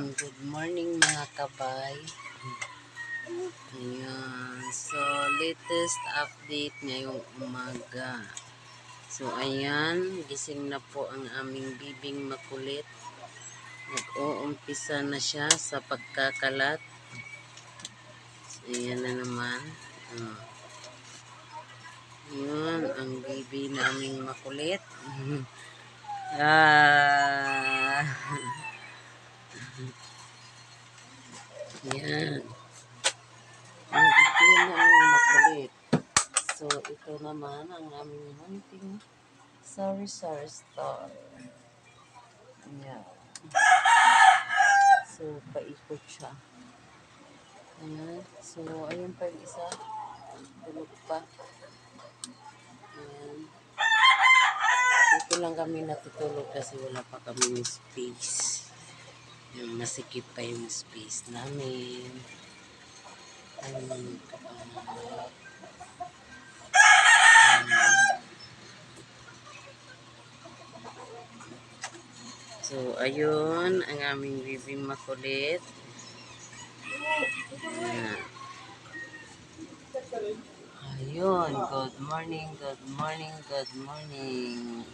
Good morning mga kabay. Ayan. So, latest update ngayong umaga. So, ayan. Gising na po ang aming bibing makulit. Nag-uumpisa na siya sa pagkakalat. So, ayan na naman. Ayan, ang bibi naming makulit. Ayan. Ang bibi naming makulit. So, ito naman ang aming hunting sari-sari store. Ayan. So, paikot siya. Ayan. So, ayun pa yung isa. Tulog pa. Ayan. Dito lang kami natutulog kasi wala pa kami space. Yung masikip pa yung space namin. Ayun. So, ayun, ang aming bibing makulit. Ayan. Ayun, good morning, good morning, good morning.